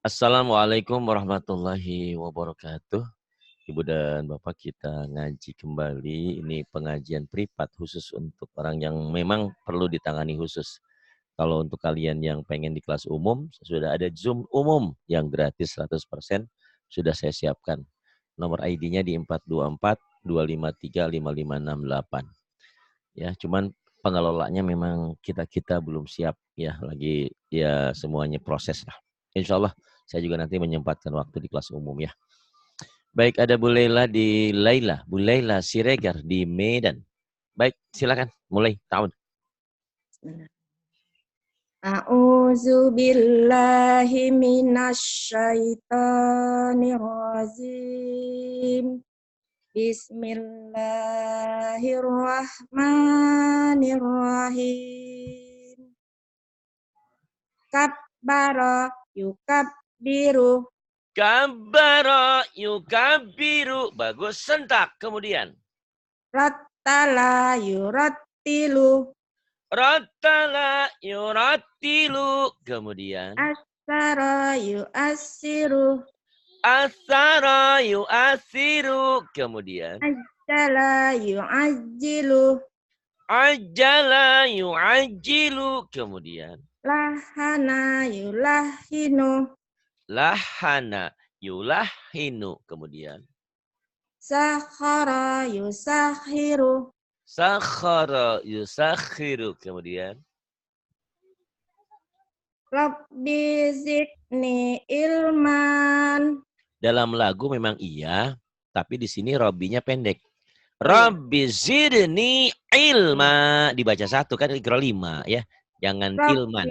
Assalamualaikum warahmatullahi wabarakatuh. Ibu dan Bapak, kita ngaji kembali. Ini pengajian privat khusus untuk orang yang memang perlu ditangani khusus. Kalau untuk kalian yang pengen di kelas umum, sudah ada Zoom umum yang gratis 100%. Sudah saya siapkan. Nomor ID-nya di 424 253 5568. Ya, cuman pengelolanya memang kita belum siap ya, lagi ya semuanya proses lah. Insya Allah saya juga nanti menyempatkan waktu di kelas umum ya. Baik, ada Bu Laila Siregar di Medan. Baik, silakan mulai tahun. A'udzu billahi minasyaitonir rajim. Bismillahirrahmanirrahim. Kabbara yukabbiru. Kabbara yukabiru. Bagus, sentak. Kemudian. Rattala yurattilu. Rattala yurattilu. Kemudian. Asyara yu'assiru. Asara yu'asiru. Kemudian. Ajjala yu'ajjilu. Ajala yu'ajilu. Kemudian. Lahana yulahinu. Lahana yulahinu. Kemudian. Sakhara yusakhiru. Sakhara yusakhiru. Kemudian. Rabbi zidni ilman. Dalam lagu memang iya, tapi di sini Robbinya pendek. Rabbi zidni ilma. Dibaca satu kan ikro 5 ya. Jangan ilman.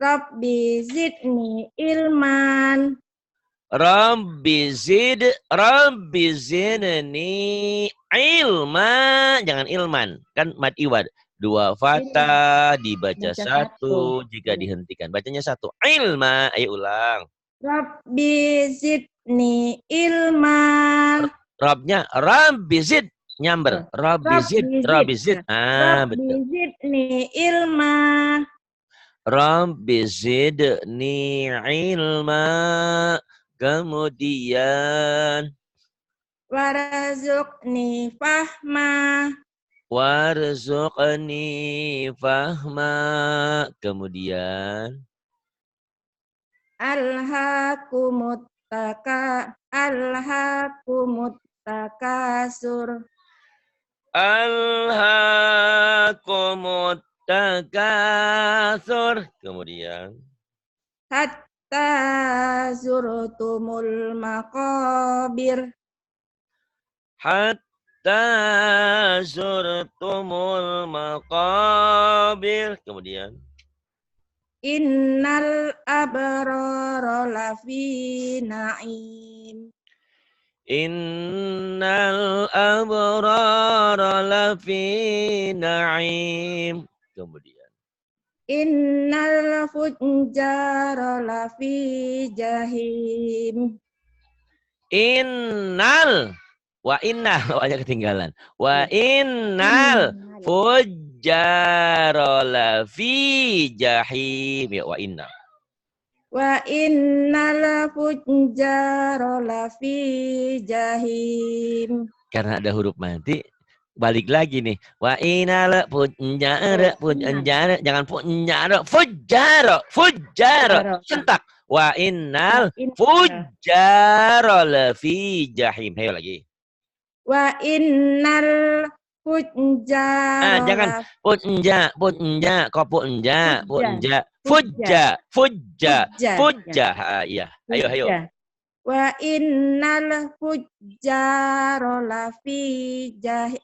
Rabbi zidni ilman. Rabbi zidni ilma. Jangan ilman. Kan mad iwad. 2 fata dibaca satu jika dihentikan. Bacanya satu. Ilma. Ayo ulang. Rabbi zidni ilman. Robnya Rabbi zid. Nyamber. Rabbi zid. Rabbi zid. Rabbi zidni ilman. Rabbi zidni ilma. Kemudian Warzuqni fahma. warzuqni fahma. Kemudian Alhaakumut takasur. alhaakumut takatsur. Kemudian Hatta zurtumul maqabir. hatta zurtumul maqabir. Kemudian Innal abrara lafi na'im. innal abrara lafi na'im. Kemudian Innal fujjara lafi jahim. innal wa innal wajah ketinggalan. Wa innal fujjara lafi jahim. Ya, wa innal. Wa innal fujjara lafi jahim. Karena ada huruf mati, balik lagi nih. Wa innal fujjara jangan fujjara. Sentak. Wa innal fujjara lafi jahim. Ayo lagi. Wa innal fujjara. Jangan punja. Kok punja. Fujja. Iya. Ayo. Wa innal fujjara lafi jahim.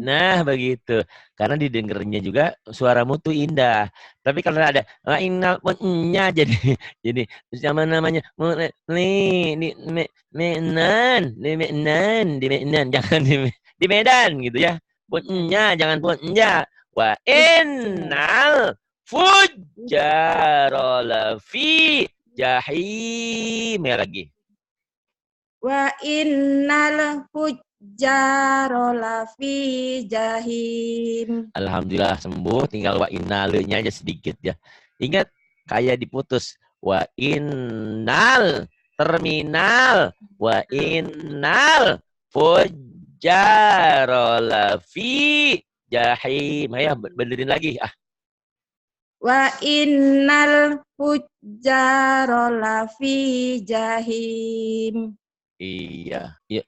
Nah, begitu. Karena didengarnya juga suaramu tuh indah. Tapi kalau ada innal punja jadi sama namanya Medan, jangan di Medan gitu ya. Punja, jangan punja. Wa innal fujjara lafi jahim. Ya lagi. Wa innal fujjara lafi jahim. Alhamdulillah sembuh, tinggal wa innalnya aja sedikit ya. Ingat kayak diputus. Wa innal terminal, wa innal fujjaro lafi jahim. Ayo benerin lagi. Wa innal fujjaro lafi jahim. Iya. Ya.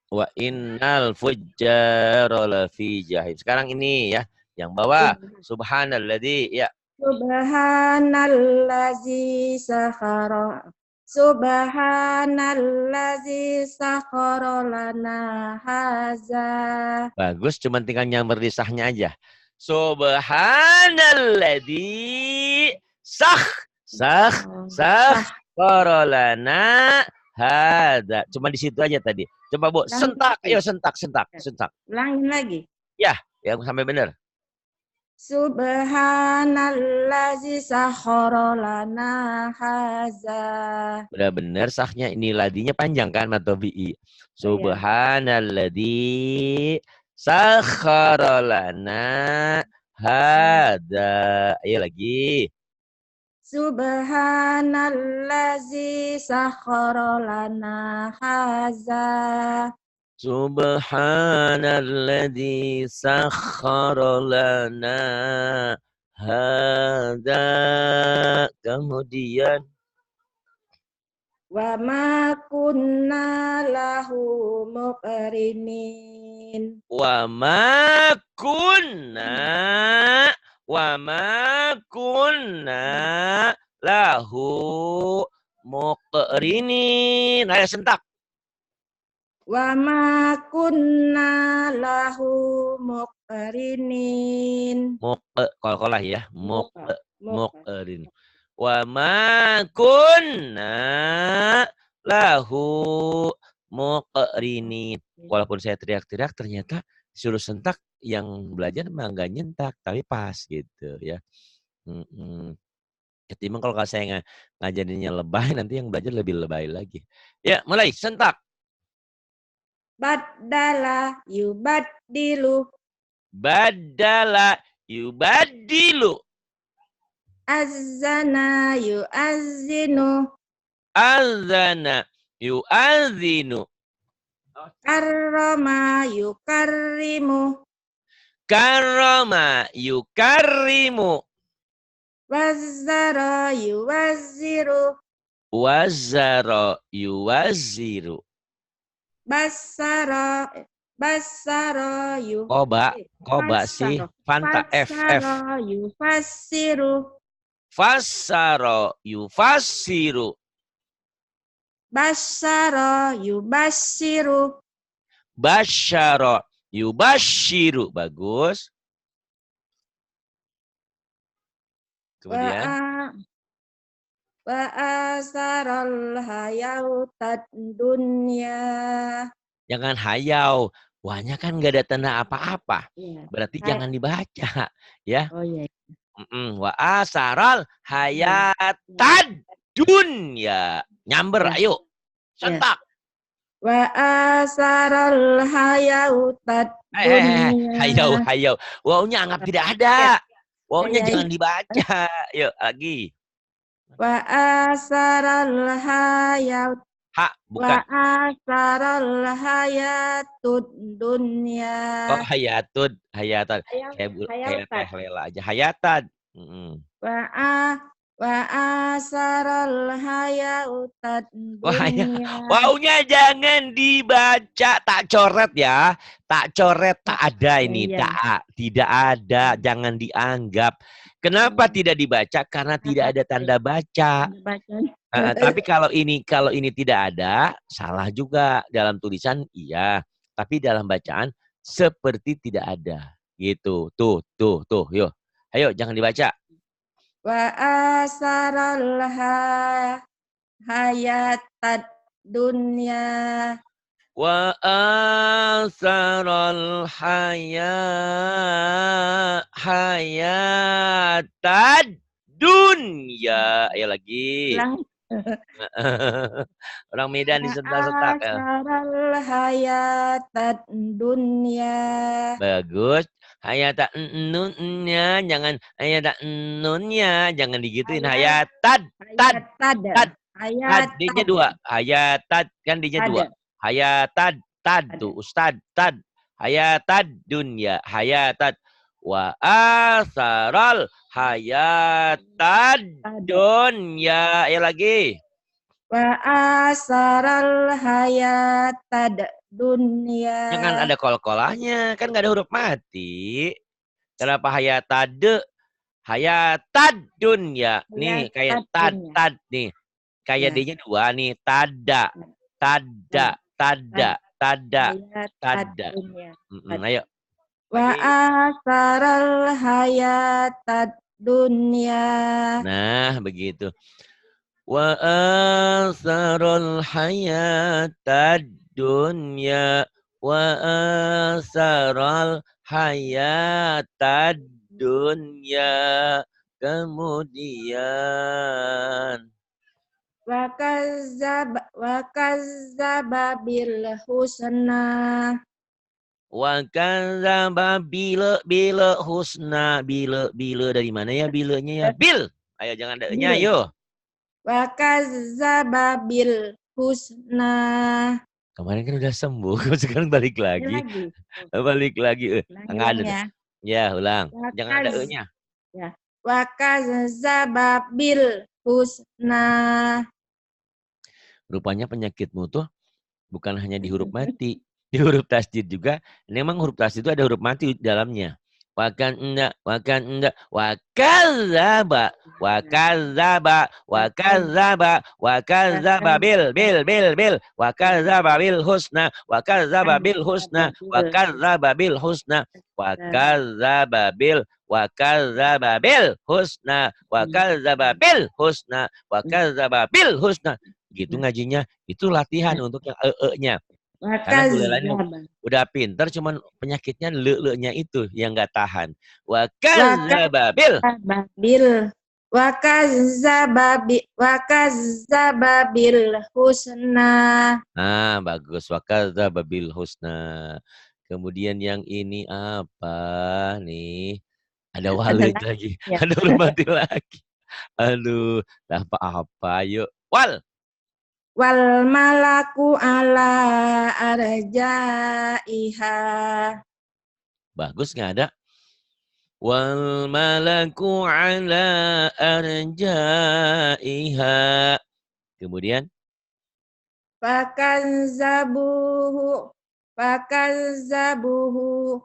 Wa innal fujjaro lafi jahim. Sekarang ini ya, yang bawah. Subhanalladzi ya. Subhanallazi sakhara. Subhanallazi sakhara lana haza. Bagus, cuman tinggal nyamber lisahnya aja. Subhanalladzi korolana hada. Cuma di situ aja tadi. Coba Bu, sentak. Ayo sentak. Ulangin lagi. Ya, yang sampai benar. Subhanallazi sakhara lana haza. Benar-benar sahnya ini ladinya panjang kan matobi'i. Subhanalladzi sakhara lana hada. Ayo lagi. Subhanallazi sakhara lana haza. Subhanalladzi sakhkhara lana hada. Kemudian Wa ma kunna lahu muqrinin. wa ma kunna lahu muqrinin. Ayo sentak. Wa ma kunna lahu muqrinin. Kol-kolah ya. Muqrin. Wa ma kunna lahu muqrinin. Walaupun saya teriak-teriak, ternyata suruh sentak yang belajar mah nggak nyentak, tapi pas gitu ya. Ketimbang kalau saya ngajarinnya lebay, nanti yang belajar lebih lebay lagi. Ya, mulai sentak. Badala yubaddilu. Badala yubaddilu. Azzana yu'azzinu. Azana yu'adzinu. Karrama yukarrimu. Karrama yukarrimu. Wazzara yuwazziru. Wazzara yuwazziru. Basara yu. Koba sih. Fanta F. Fassara yufassiru. Fassara yufassiru. Basyara yubassiru. Basyara yubashiru. Bagus. Kemudian. Wa asaral hayautad dunya. Jangan hayau. Wahnya kan nggak ada tanda apa-apa. Ya. Berarti jangan dibaca. Ya. Oh iya. Wa asaral hayatad dunya. Nyamber, ayo. Sentak. Wa asaral hayautad dunya. Hayau. Wawnya anggap tidak ada. Wawnya jangan dibaca. Yuk, lagi. Wa asaral hayat. Bukan. Wa asaral hayatud dunya. Oh, hayatun. Kayak lela aja. Hayatan. Wa asaral hayatud dunya. Waunya jangan dibaca. Tak coret ya. Tak coret. Tak ada ini. Tidak ada. Jangan dianggap. Kenapa tidak dibaca? Karena tidak ada tanda baca. Tapi kalau ini tidak ada, salah juga. Dalam tulisan iya, tapi dalam bacaan seperti tidak ada. Gitu. Tuh. Yuk. Ayo, jangan dibaca. Wa asaral hayatad dunya. Wa asaral hayatad dunya. Ayo lagi. Orang Medan disentak-sentak. Asaral hayatad dunya. Bagus. Hayata nunnya, jangan hayata nunnya, jangan digituin. Hayat. Hayatad, tad, Hayat tada. tad, tad, Hayat D-nya tada. 2. Hayatad, kan D-nya 2. Tada. Hayatad, tad Tada. tuh, Ustad, tad. Hayatad dunya, hayatad. Wa asaral hayatad Tada. dunya. Ayo lagi. Wa asaral hayatad Jangan dunya. ada kol-kolahnya, kan nggak ada huruf mati. Kenapa hayatad? Hayatad dunya. Nih kayak Hayatad tad, dunya. tad nih. Kayak Ya. D-nya 2 nih. Tada, tada, tada, tada, Hayatad tada. dunya. Ayo Wa lagi. asaral hayatad dunya. Nah, begitu. Wa asarul hayatad dunya. Wa asarul hayatad dunya. Kemudian Wa kazzaba bil husna. wa kadzdzaba bila husna. Bila dari mana ya bilanya ya? Bil. Ayo jangan ada nya, Bil. ayo. Wa kazzaba bil husna. Kemarin kan udah sembuh, sekarang balik Ini lagi. lagi. Balik lagi. Enggak Ulang ada tuh. ya. Ya, ulang. Wa Jangan ada kaz e-nya. ya. Wa kazzaba bil husna. Rupanya penyakitmu tuh bukan hanya di huruf mati, di huruf tasdid juga. Memang huruf tasdid itu ada huruf mati di dalamnya. Wakan enggak, wakadzaba, wakadzaba, wakadzaba, wakadzaba bil, wakadzaba bil husna, wakadzaba bil husna, wakadzaba bil husna, wakadzaba bil, wakadzaba bil husna, wakadzaba bil husna, wakadzaba bil husna. Gitu ngajinya. Itu latihan untuk yang e-nya. Wa Karena boleh lain kazzaba. udah pinter, cuman penyakitnya le-nya itu yang nggak tahan. Wa Wa kadzdzaba bil. kazzaba bil wa kazzaba bil husna. Nah, bagus. Wa kadzdzaba bil husna. Kemudian yang ini apa nih? Ada Ada walid lagi lagi. ya. Ada huruf mati lagi. Aduh, apa-apa yuk. Wal. Wal malaku ala arjaiha. Bagus nggak ada? Wal malaku ala arjaiha. Kemudian Fakazzabuhu. Fakazzabuhu.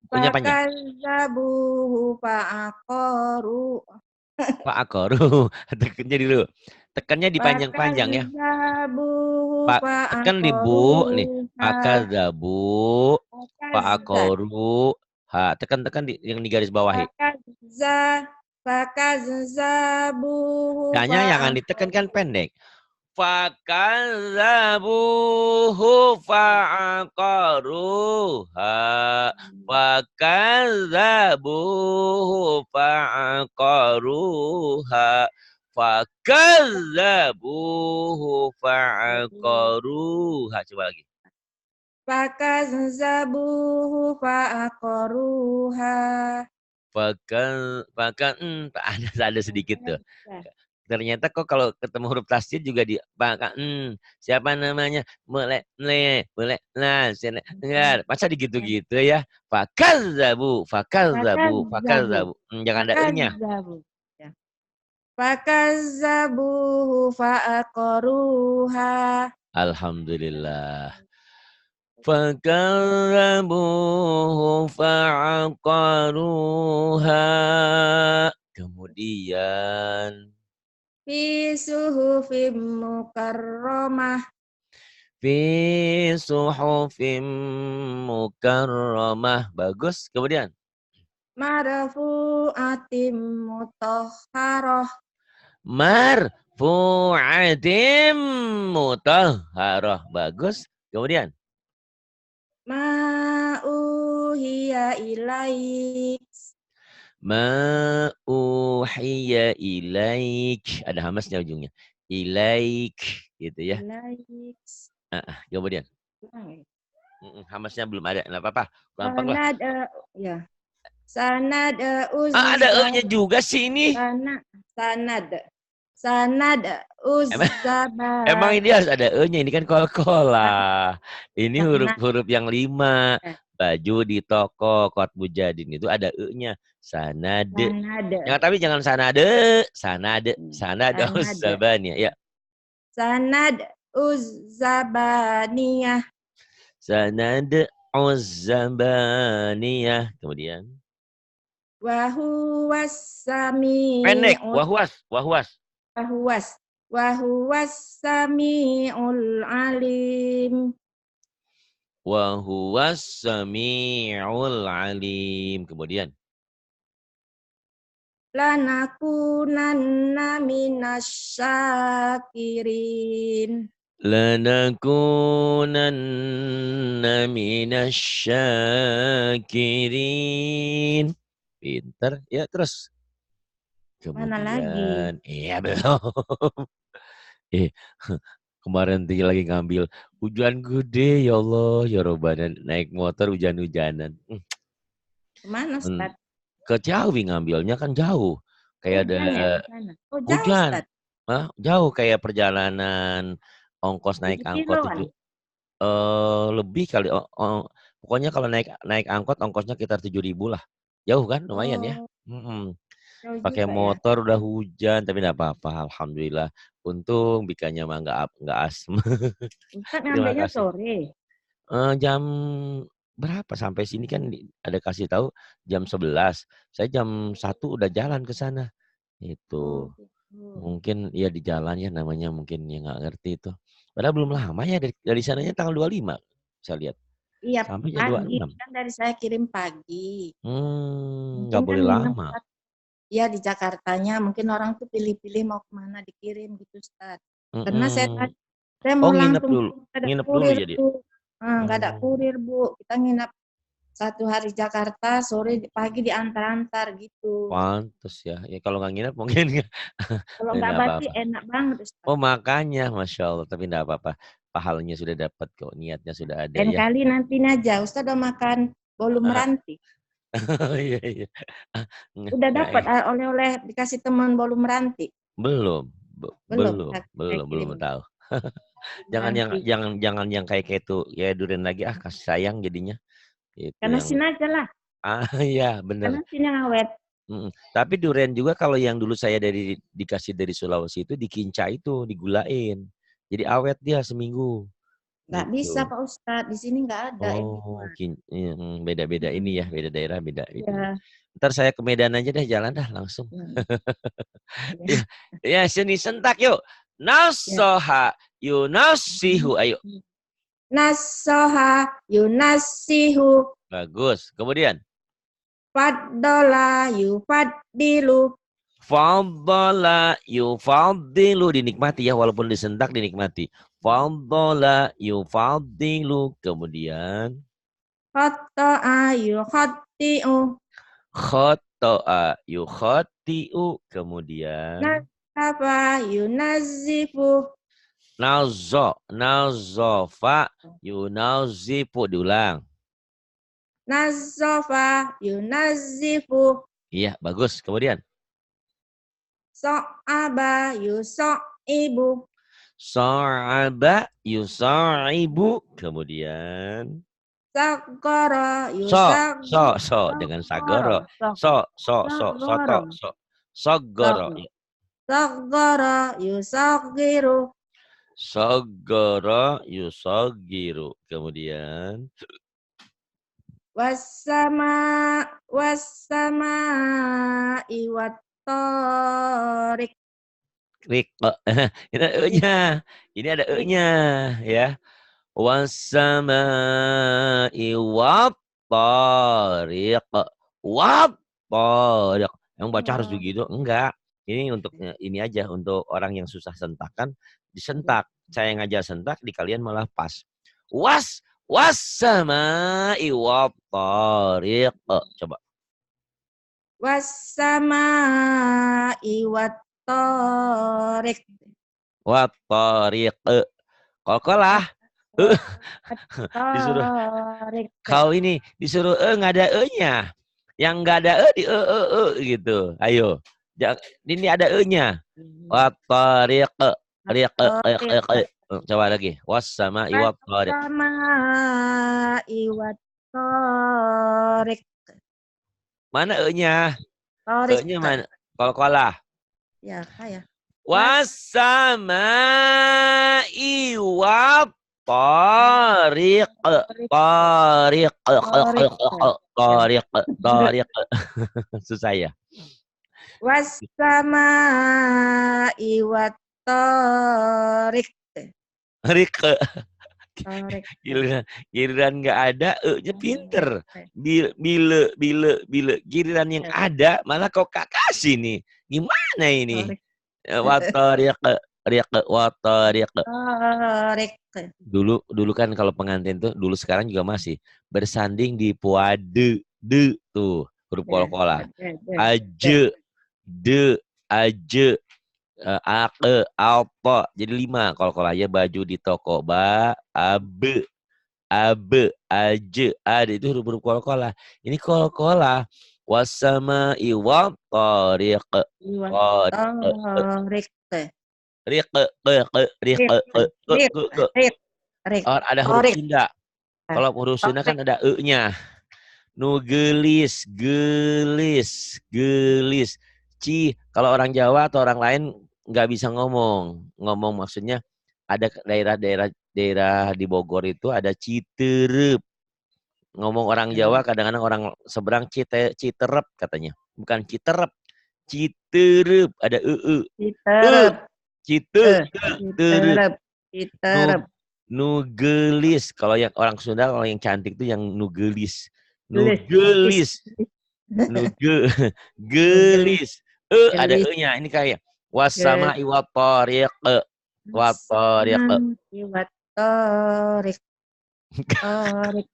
punya panjang. Fakazzabuhu fa'aqaru. Fa'aqaru. Tekannya dulu. Tekannya dipanjang-panjang ya. Fakazzabuhu Pak tekan di bu nih. fa'aqaru. Fakadzabu. Fakazza. Fa'aqaru. Ha, tekan-tekan yang di garis bawahi. Fakazzabuhu Hanya jangan ditekan kan fa'aqaru. pendek. Fakadzabuhu fa'aqaruha. Fakadzabuhu fa'aqaruha. Fakadzabuhu fa'aqaruha. Coba lagi. Fakazzabuhu fa'aqaruha. Ada sedikit tuh. Ternyata kok kalau ketemu huruf tasdid juga di siapa namanya boleh nah dengar masa digitu-gitu ya Fakazzabu. fakazzabu jangan ada e-nya. Fakazzabu. Ya. Fakazzabuhu fa'aqaruha. Alhamdulillah. Fakazzabuhu fa'aqaruha. Kemudian Fi suhufim mukarramah. fi suhufim mukarramah. Bagus. Kemudian Marfu'atim mutahharah. marfu'atim mutahharah. Bagus. Kemudian Ma'uhiya ilaik. ma uhiya ilaik. Ada hamasnya ujungnya. Ilaik gitu ya. Ilaik. Kemudian hamasnya belum ada. Enggak apa-apa. Gampang lah. Ya. Sanad Ada uzza E-nya juga sih ini. sanad sanad Emang uzzaban ini harus ada E-nya, ini kan kol-kolah. Ini sanad huruf-huruf yang 5. Baju di toko Kotbu Jadin itu ada E-nya. Sanade. sanad Tapi jangan sanade. Sanade sanad Uzzabania. Ya. sanad uzzabaniyah Sanade Uzzabania. Kemudian. wa huwas Pendek. samiul Wahwas. wa huwas samiul alim Wahuwas sami'ul alim. Kemudian. lanakunanna minasyakirin Lanakunanna minasyakirin. Pinter. Ya terus. mana lagi Kemudian. Iya belum. Eh, kemarin lagi ngambil. Hujan gede ya Allah. Ya Robbana. Naik motor hujan-hujanan. kemana Ustaz? Ke Ciawi ngambilnya kan jauh. Kayak ada Hujan ya di sana. Oh, jauh, hujan. Ustaz. Jauh kayak perjalanan ongkos naik 7 angkot kiloan. itu. Lebih kali. Pokoknya kalau naik angkot ongkosnya sekitar 7.000 lah. Jauh kan, lumayan ya. Oh, jauh Pakai juga ya. motor udah hujan tapi enggak apa-apa, alhamdulillah. Untung bikanya mah enggak asem. Ustaz Terima ngambilnya kasih. sore. Jam berapa sampai sini kan ada kasih tahu jam 11. Saya jam 1 udah jalan ke sana. Oh, Itu. gitu. Mungkin ya di jalan ya namanya mungkin ya nggak ngerti itu. Padahal belum lama ya dari sananya tanggal 25 saya lihat. Iya, Sampainya pagi. 26. Kan dari saya kirim pagi. Mungkin Nggak kan boleh nginep lama. Ustaz. Ya di Jakartanya. Mungkin orang tuh pilih-pilih mau kemana dikirim gitu Ustaz. Karena Mhm. saya Oh mau nginep langsung dulu. nggak ada Nginep dulu kurir ya dia? Bu. Nggak ada Oh. kurir Bu. Kita nginep 1 hari Jakarta, sore pagi diantar-antar gitu. Pantes ya. Ya kalau nggak nginep mungkin Kalau nggak nggak berarti apa-apa. enak banget Ustaz. Oh makanya Masya Allah. Tapi nggak apa-apa. Pahalanya sudah dapat kok. Niatnya sudah ada Lain ya. kali nanti aja, Ustaz udah makan bolu meranti. Oh iya iya. Udah Nggak dapat oleh-oleh dikasih teman bolu meranti. belum. Belum, Belum. saya Belum kirimin tahu. bolu meranti. Jangan yang kayak itu ya durian lagi kasih sayang jadinya. Itu Karena yang sin aja lah, iya bener. karena sin yang awet. Tapi durian juga kalau yang dulu saya dikasih dari Sulawesi itu dikinca itu, digulain. Jadi awet dia seminggu Nggak bisa gitu. Pak Ustadz, di sini nggak ada yang Oh, dibuat. beda-beda ini ya, Mm-mm. beda daerah beda itunya. Iya, Ntar saya ke Medan aja deh jalan dah langsung. mm, Ya, iya, ya sini sentak yuk. iya. Nasoha yunasihu ayo. Nasoha yunasihu Bagus. Kemudian faddola yufaddilu Fadala yufadilu dinikmati ya walaupun disentak dinikmati. Fadala yufadilu kemudian khoto'a yukhotti'u khoto'a yukhotti'u kemudian nasafa yunazzifu nazofa yunazifu diulang. nasofa yunazzifu Iya bagus kemudian so'aba yuso'ibu sa'aba yusa'ibu kemudian sagara dengan sagoro. sagara Sogoro. sagara yusagiru Sogoro yusogiru. Kemudian wassama wassama iwat torik klik. Ini ada E-nya. Ini ada E-nya ya. Wassama'i wattariq. Wattariq. Yang baca harus begitu? Enggak. Ini untuk ini aja untuk orang yang susah sentakan disentak. Saya ngajar sentak di kalian malah pas. Wassama'i wattariq. Coba. wassama iwat torik Wattariq. Kolkolah. Disuruh torik kau ini disuruh nggak ada E-nya. Yang nggak ada di gitu. Ayo. Ini ada e-nya. Wattariq. Riq. Torik. Coba lagi. Wassama'i wattariq. Wassamai wattorik. Mana e-nya? Torik. E-nya mana? Qalqalah. Ya, kayak. Wassama'i wattariq. Tariq. Torik. Tariq. Tariq. Susah ya. Wassamai wattorik. Riq. Torik. Giliran giliran nggak ada e-nya pinter. Torik. Bila giliran yang ada malah kau kak kasih nih. Gimana ini? Watariq. Riq. Watariq. Torik. Dulu kan kalau pengantin tuh dulu sekarang juga masih bersanding di puade de tuh huruf kol-kolah. Aje, de, aje, ake, alpo. Jadi 5 kol-kolah ya baju di toko. Ba, abe, aje, ada itu huruf-huruf kol-kolah. Ini kol-kolah. Wasama iwal tariq. Torik. Riq, riq, Rik. Rik. Rik. Rik. Oh, ada huruf Torik. Sunda. Kalau huruf Sunda Torik. kan ada e-nya. Nu gelis, gelis, gelis. Kalau orang Jawa atau orang lain nggak bisa ngomong. Ngomong maksudnya ada daerah di Bogor itu ada Citerep. Ngomong orang Jawa kadang-kadang orang seberang Citerep katanya. Bukan Citerep. Citerep ada Citerep. Citerep. Citerep. Citerep. Nugelis. Kalau yang orang Sunda, kalau yang cantik itu yang nugelis. Gelis. Nugelis. Gelis. Ada Gelis. e-nya. Ini kayak wasama iwatariq. Watariq. Torik. Torik.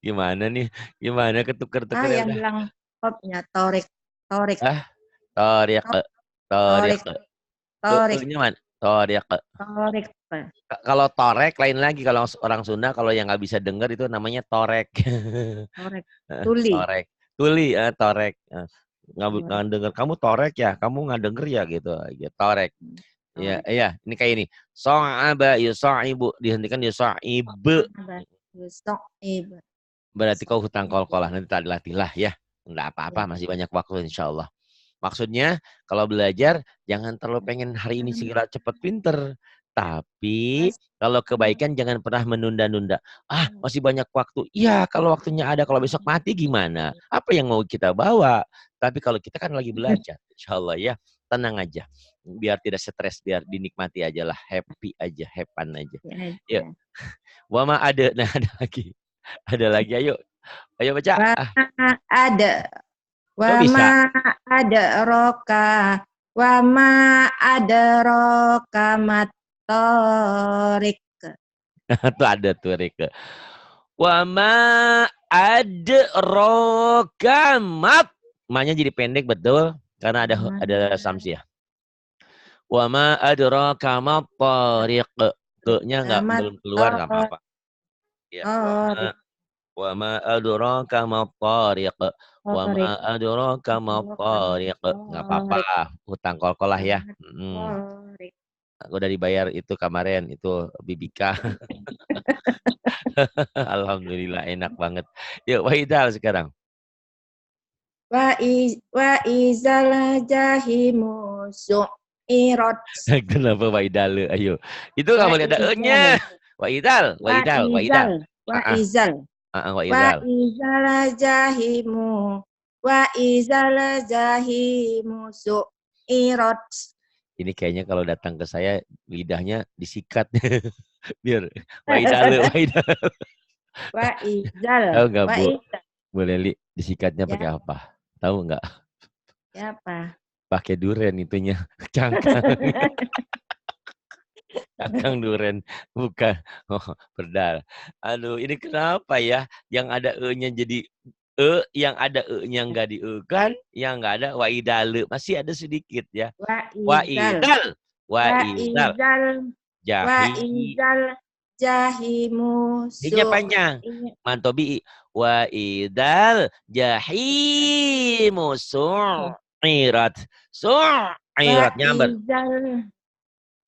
Gimana nih? Gimana ketuker-tuker Yang udah. bilang popnya torik. Torik. Tariq. Tariq. Torik. Torik. E-nya mana? Tariq. Torik. Kalau torek lain lagi. Kalau orang Sunda kalau yang nggak bisa dengar itu namanya torek. Torek. Tuli. Torek. Tuli, torek. Nggak denger. Kamu torek ya? Kamu nggak denger ya gitu. Torek. Ya, iya. Ini kayak ini. So'aba yuso'ibu. Dihentikan yuso'ibu. Berarti kau hutang kol-kolah. Nanti tak dilatihlah ya. Nggak apa-apa. Masih banyak waktu insya Allah. Maksudnya kalau belajar jangan terlalu pengen hari ini segera cepat pinter. Tapi kalau kebaikan jangan pernah menunda-nunda. Masih banyak waktu. Iya, kalau waktunya ada, kalau besok mati gimana? Apa yang mau kita bawa? Tapi kalau kita kan lagi belajar, insya Allah ya, tenang aja. Biar tidak stres, biar dinikmati aja lah. Happy aja, happen aja. Yuk. Wama ada, nah ada lagi. Ada lagi, ayo. Ayo baca. Ada. Bisa. Ada roka. Wama ada roka matorik. Tuh ada tuh Rike. Wama ada rokamat. Ma-nya jadi pendek betul karena ada samsiah. Wama ada rokamat tariq. Ke-nya belum keluar nggak apa-apa. Ya. Wama ada rokamat tariq. Wama ada rokamat tariq. Nggak apa-apa. Hutang kol-kolah ya. Aku udah dibayar itu kemarin, itu Bibika. Alhamdulillah enak banget. Yuk Wahidal sekarang. Wa izal jahimu su'irat. Kenapa Wahidal? Ayo. Itu nggak boleh ada e-nya. Wahidal. Wa izal jahimu. Wa izal jahimu su'irat. Ini kayaknya kalau datang ke saya lidahnya disikat biar Wahidal. Wa'izal. Tahu nggak Bu? Boleh disikatnya pakai apa? Tahu nggak? Siapa? Pakai duren itunya, cangkang. Cangkang duren, bukan. Oh, berdal. Aduh, ini kenapa ya? Yang ada e-nya jadi yang ada e-nya nggak di e kan? Yang nggak ada wa'idal. Masih ada sedikit ya. Wa'idal. Wa'idal. jahimu Hinya panjang. Mantobi. Wa idal jahimu su'irat. wa Su'irat nyamber. izal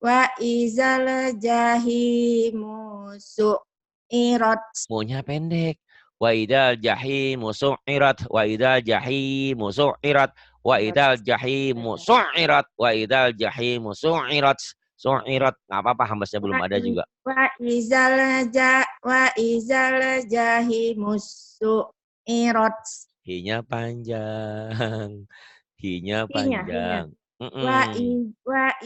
wa izal jahimu su'irat. Munya pendek. Wa idal jahimu su'irat. Wa idal jahimu su'irat. Wa idal jahimu su'irat. Wa idal jahimu su'irat. Su'irat. Nggak apa-apa, hambasnya belum ada juga. Wa izal jahimu su'irat. Hinya panjang. Hinya Hinya. panjang. Mm-mm. Wa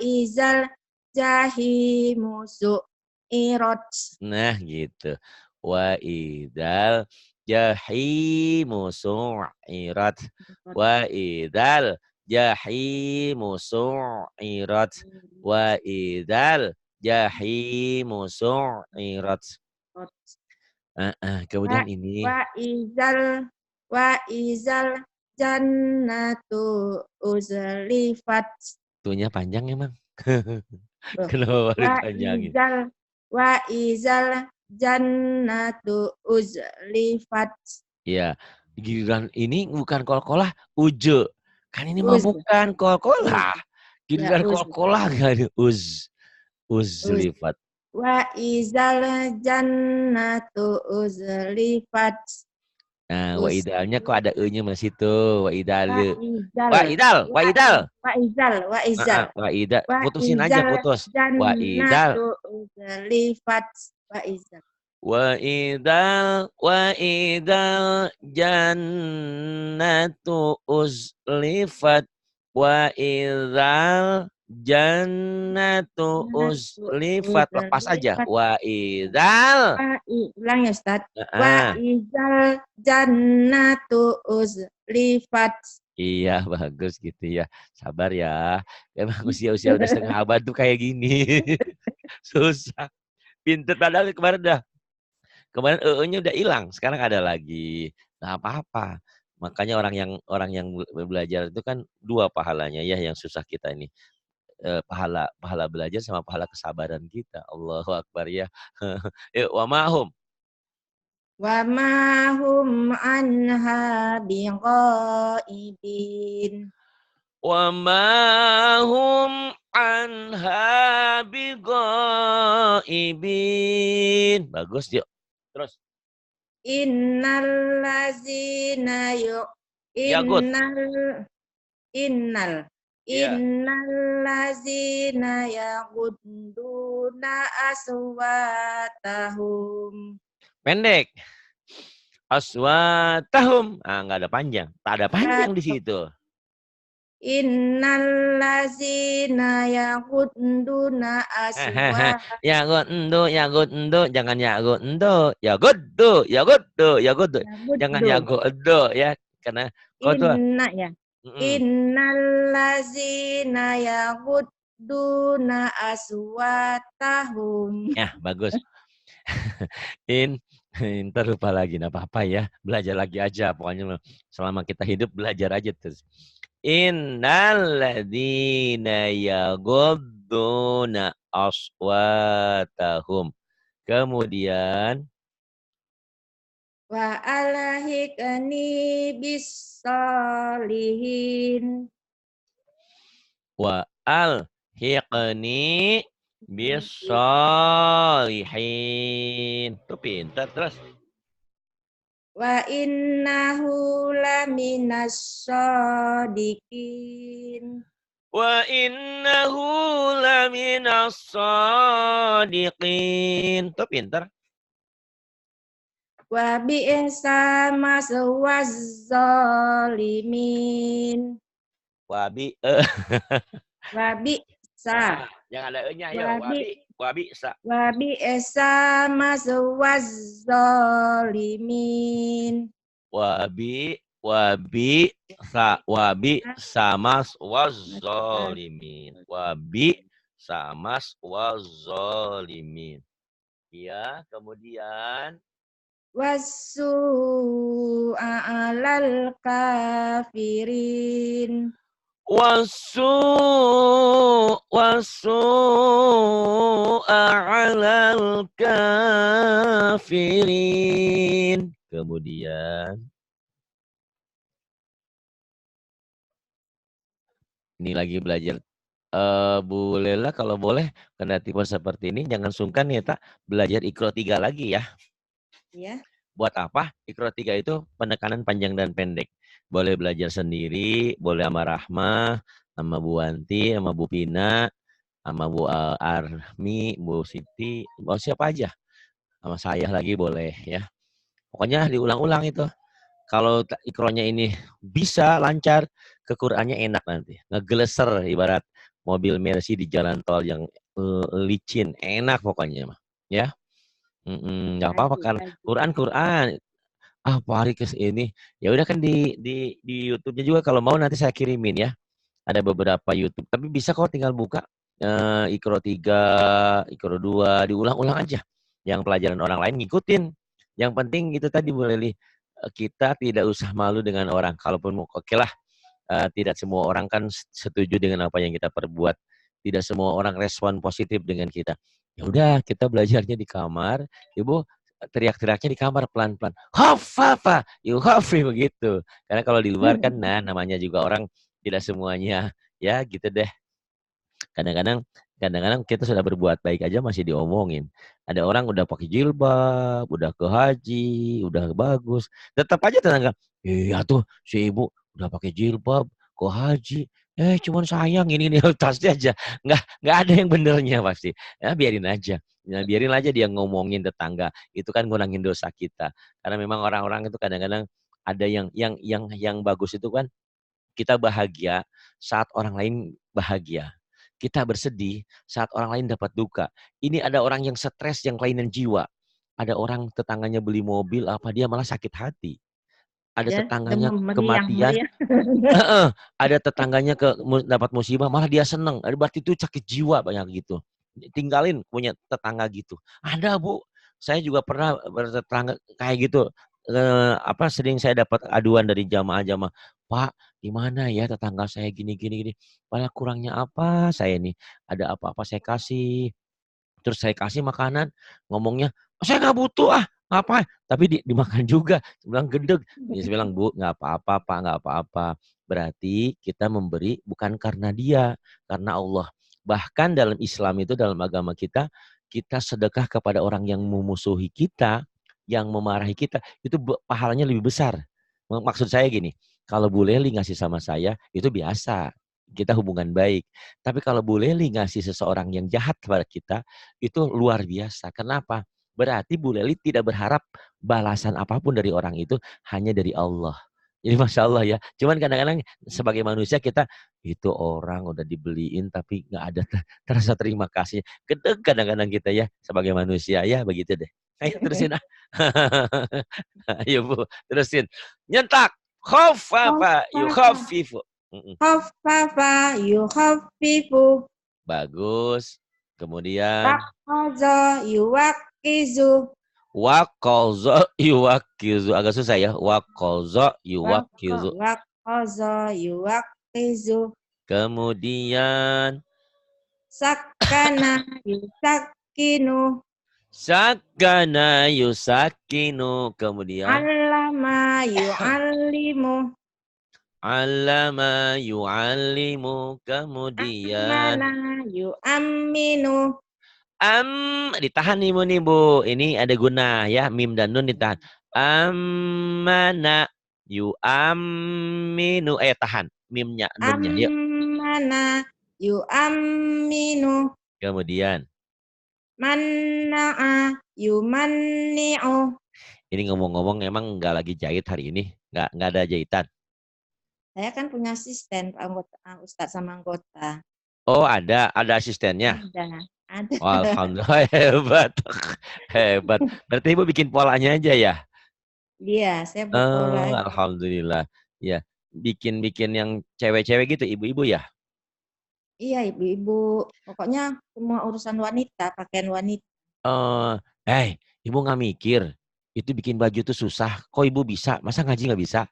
izal jahimu su'irat. Nah gitu. Wa idal jahimu su'irat. Wa idal jahimu su'irat. Wa idal jahimu su'irat. Kemudian ini. Wa izal jannatu uzlifat. Tuhnya panjang emang. Kenapa baru panjangin? Wa izal jannatu uzlifat. Iya, giliran ini bukan kol-kolah, uje. Kan ini mah bukan kol-kolah. Giliran kol-kolah kan uzlifat. Wa izal jannatu uzlifat. Nah, wa idalnya kok ada e-nya di situ. Wa idal. Wa izal. Putusin aja, putus. Wa idal. Uzlifat. Wa idal jannatu uzlifat. Wa idal jannatu uzlifat. Lepas aja. Wa idal. Ulang ya Ustaz. Wa idal jannatu uzlifat. Iya, bagus gitu ya. Sabar ya. Emang usia-usia udah setengah abad tuh kayak gini. Susah. Pinter padahal kemarin nya udah hilang, sekarang ada lagi. Nah, apa-apa. Makanya orang yang belajar itu kan dua pahalanya ya, yang susah kita ini. Pahala belajar sama pahala kesabaran kita. Allahu Akbar ya. Wa mahum. Wa mahum anha biqaibin. Wa mahum anha biqaibin. Bagus yuk. Terus. Innal lazina innal lazina yaghudduna aswatahum. Pendek. Aswatahum. Nggak ada panjang. Tak ada panjang di situ. Innal lazina yaghudduna aswatahum. Yagudu, jangan yagudu. Jangan yagudu ya. Karena kau tuh. Innal lazina yaghudduna aswatahum. Ya, bagus. Ntar lupa lagi, nggak apa-apa ya. Belajar lagi aja. Pokoknya selama kita hidup belajar aja terus. Innal ladzina yaghudduna aswatahum. Kemudian wa alhiqni bis-sholihin. Wa alhiqni bis-sholihin. Tuh pintar terus. Wa innahu laminas shodiqin. Wa innahu laminas shodiqin. Tuh pintar. Wa bi'sa maswaz zalimin. Wa bi'sa. Jangan ada e-nya ya. Wa bi'sa. Wa bi'sa maswaz zalimin. Wa bi'sa maswaz zalimin. Wa bi'sa maswaz zalimin. Ya, kemudian Wassu'a 'alal kafirin. 'alal kafirin. Kemudian ini lagi belajar, Bu Lela kalau boleh kendati pun seperti ini jangan sungkan ya Tak, belajar Iqra 3 lagi ya. Ya. Buat apa? Iqra 3 itu penekanan panjang dan pendek. Boleh belajar sendiri, boleh sama Rahmah, sama Bu Wanti, sama Bu Pina, sama Bu Armi, Bu Siti, mau siapa aja. Sama saya lagi boleh ya. Pokoknya diulang-ulang itu. Kalau Iqronya ini bisa lancar, ke Qur'annya enak nanti. Ngegeleser ibarat mobil Mercy di jalan tol yang licin, enak pokoknya mah. Ya. Nggak apa-apa Lagi, kan lagi. Quran. Ah, Pak Hari ini. Ya udah kan di YouTube-nya juga kalau mau nanti saya kirimin ya. Ada beberapa YouTube, tapi bisa kok tinggal buka Iqra 3, Iqra 2, diulang-ulang aja. Yang pelajaran orang lain ngikutin. Yang penting itu tadi Bu Leli, kita tidak usah malu dengan orang. Kalaupun oke lah, tidak semua orang kan setuju dengan apa yang kita perbuat. Tidak semua orang respon positif dengan kita. Ya udah, kita belajarnya di kamar. Ibu teriak-teriaknya di kamar pelan-pelan. Hafafa, yuhafi begitu. Karena kalau di luar kan, nah namanya juga orang tidak semuanya ya gitu deh. Kadang-kadang kita sudah berbuat baik aja masih diomongin. Ada orang udah pakai jilbab, udah ke haji, udah bagus, tetap aja tetangga, iya tuh si ibu udah pakai jilbab, ke haji, cuman sayang ini tasnya aja, nggak ada yang benernya pasti. Ya biarin aja. Ya, biarin aja dia ngomongin tetangga, itu kan ngurangin dosa kita. Karena memang orang-orang itu kadang-kadang ada yang bagus itu kan kita bahagia saat orang lain bahagia. Kita bersedih saat orang lain dapat duka. Ini ada orang yang stres, yang kelainan jiwa. Ada orang tetangganya beli mobil, apa dia malah sakit hati. Ada Ya, tetangganya demam meriang, kematian, meriang. ada tetangganya dapat musibah, malah dia seneng. Berarti itu sakit jiwa banyak gitu. Tinggalin punya tetangga gitu. Ada Bu, saya juga pernah bertetangga kayak gitu. Sering saya dapat aduan dari jamaah-jamaah, Pak, gimana ya tetangga saya gini gini gini. Malah kurangnya apa saya nih? Ada apa-apa saya kasih. Terus saya kasih makanan, ngomongnya, saya nggak butuh ah, ngapain? Tapi dimakan juga. Saya bilang gendeg. Dia bilang, Bu, nggak apa-apa, Pak, nggak apa-apa. Berarti kita memberi bukan karena dia, karena Allah. Bahkan dalam Islam itu, dalam agama kita sedekah kepada orang yang memusuhi kita, yang memarahi kita, itu pahalanya lebih besar. Maksud saya gini, kalau Bu Leli ngasih sama saya, itu biasa. Kita hubungan baik. Tapi kalau Bu Leli ngasih seseorang yang jahat kepada kita, itu luar biasa. Kenapa? Berarti Bu Leli tidak berharap balasan apapun dari orang itu, hanya dari Allah. Jadi Masya Allah ya. Cuman kadang-kadang sebagai manusia kita, itu orang udah dibeliin tapi nggak ada terasa terima kasih. Gede kadang-kadang kita ya, sebagai manusia ya begitu deh. Ayo terusin ah. Ayo Bu, terusin. Nyentak. Khaffafa yukhaffifu. Khaffafa yukhaffifu. Bagus. Kemudian Waqaza yuwaqizu. waqaza yuwaqizu. Agak susah ya. Waqaza yuwaqizu. Waqaza yuwaqizu. Kemudian Sakana yusakkinu. sakana yusakinu. Kemudian Allama yu'allimu. allama yu'allimu. Kemudian Amana yu'amminu. ditahan nih Bu nih Bu. Ini ada guna ya. Mim dan nun ditahan. Amana yu'amminu. Tahan. Mimnya, nunnya. Yuk. Amana yu'amminu. Kemudian. Manna'a yumanni'u. Ini ngomong-ngomong emang nggak lagi jahit hari ini. Nggak ada jahitan. Saya kan punya asisten anggota, Ustadz sama anggota. Oh ada asistennya. Ada. Oh, alhamdulillah hebat. Hebat. Berarti Ibu bikin polanya aja ya? Iya, saya berpola aja. Alhamdulillah. Ya, bikin yang cewek-cewek gitu ibu-ibu ya? Iya, ibu-ibu. Pokoknya semua urusan wanita, pakaian wanita. Ibu nggak mikir. Itu bikin baju tuh susah. Kok ibu bisa? Masa ngaji nggak bisa?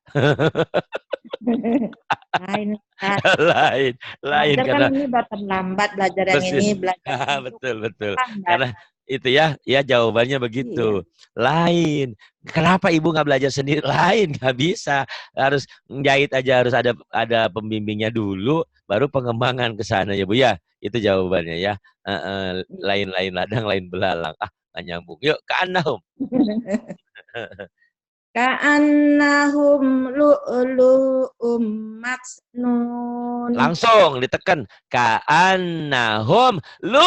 Lain, Ustaz. Lain, lain Belajar kan karena ini udah terlambat, belajar yang persis. ini, belajar untuk Betul, betul. lambat. Karena itu ya, ya jawabannya Iya. begitu. Lain. Kenapa ibu nggak belajar sendiri? Lain, nggak bisa. Harus jahit aja harus ada pembimbingnya dulu, baru pengembangan ke sana ya bu ya. Itu jawabannya ya. Lain-lain ladang, lain belalang. Ah, nggak nyambung. Yuk ke Anda, Ka'annahum lu'lu'um maksnun. langsung ditekan ka'annahum lu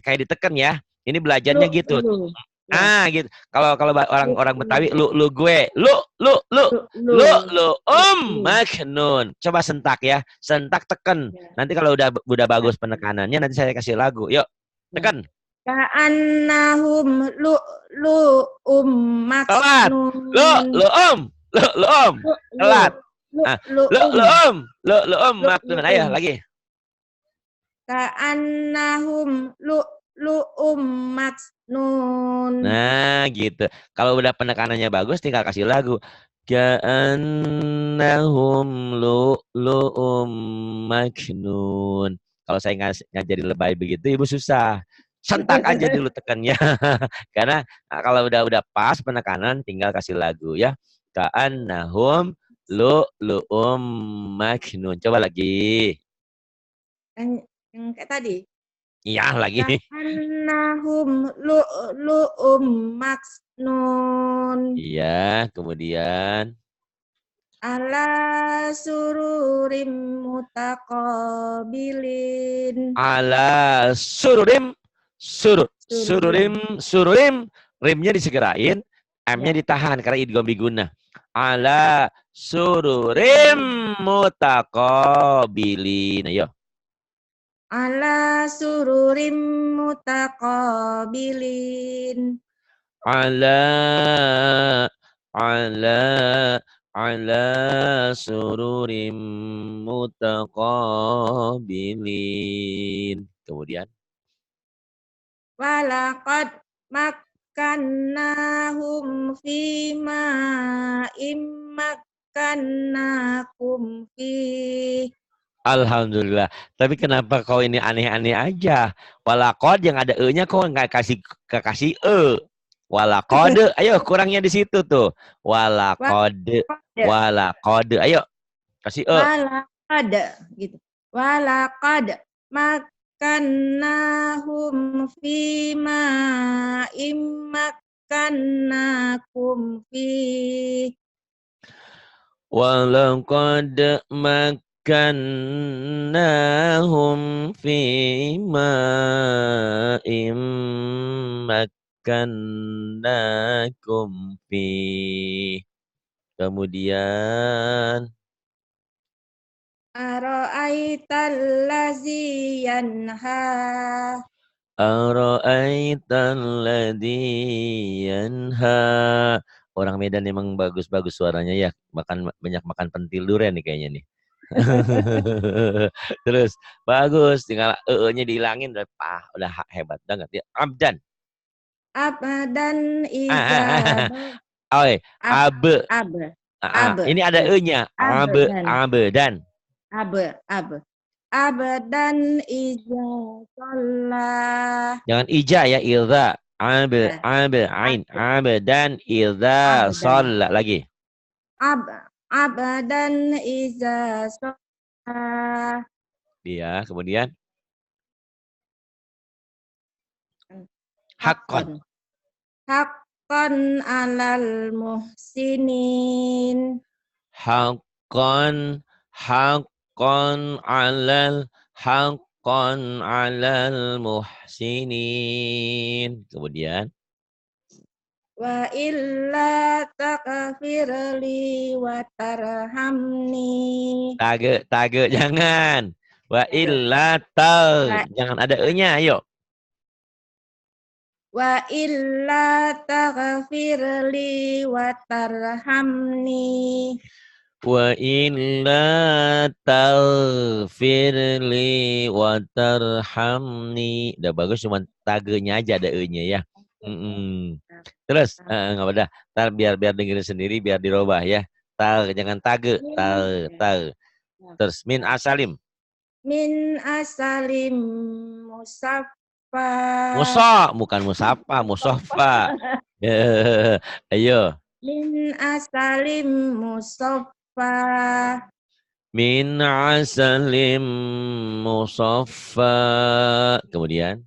kayak ditekan ya. Ini belajarnya gitu. Lu'lu. Ya. Ah gitu. Kalau kalau orang-orang Betawi Lu'lu. lu gue, Lu'lu. Lu'lu. maknun. Coba sentak ya. Sentak tekan. Ya. Nanti kalau udah bagus penekanannya nanti saya kasih lagu. Yuk, Ya. tekan. Ka'annahum lu'lu'um Telat. maksnun. Om. Lu'lu. Telat. Ah, Lu'lu'um. om maknun. Ayo Lu'lu'um. lagi. Ka'annahum lu'lu'um maksnun. Nah, gitu. Kalau udah penekanannya bagus, tinggal kasih lagu. Ka'annahum lu'lu'um maknun. Kalau saya ngajarin lebay begitu, ibu susah. Sentak aja dulu tekannya. Karena kalau udah pas penekanan, tinggal kasih lagu ya. Ka'annahum lu'lu'um maknun. Coba lagi. Yang kayak tadi. Iya, lagi. Ka'annahum lu'lu'um maksnun. Iya, kemudian. Ala sururim mutaqabilin. Ala sururim, rimnya disegerain, m-nya Ya. ditahan karena idgham bigunnah. Ala sururim mutaqabilin. Ayo. Ala sururim mutaqabilin. Ala ala ala sururim mutaqabilin. Kemudian Walaqad makkannahum fima immakkannakum fi. alhamdulillah. Tapi kenapa kau ini aneh-aneh aja? Walakod yang ada e-nya kau nggak kasih e. Walakode, ayo kurangnya di situ tuh. Walakode, Walaqad walakode, ayo kasih e. walaqad gitu. Walaqad makkannahum fima immakkannakum fi. Walakod makkannahum fima makkannakum fi. Kemudian Ara'aital ladzi yanha. ara'aital ladzi yanha. Orang Medan emang bagus-bagus suaranya ya. Banyak makan pentil durian nih kayaknya nih. Terus bagus, tinggal nya dihilangin udah hebat banget ya. Abdan. Abadan iza Ah. Oi, ab abe. ab Ini ada gitu. e-nya. Abedan. Ab ab abadan iza sholla. Jangan ija ya, ilza. Ya, Ain. Abedan ilza abadan sholla. Lagi. ab abadan iza sholla. Dia, kemudian. Hakon. Hakon hakon alal muhsinin. Hakon alal muhsinin. Kemudian. Wa illa takfirli wa tarhamni. Tage jangan. Wa illa Wa jangan ada e-nya, ayo. Wa illa taghfirli wa tarhamni. Wa illa taghfirli wa tarhamni. Udah bagus, cuma tagenya aja ada e-nya ya. Terus nggak apa dah. Ntar biar dengerin sendiri biar dirubah ya. Jangan tage, tal. Terus min asalim. Min asalim musaffa. Bukan musapa, musofa. Ayo. Min asalim musaffa. Min asalim musaffa. Kemudian.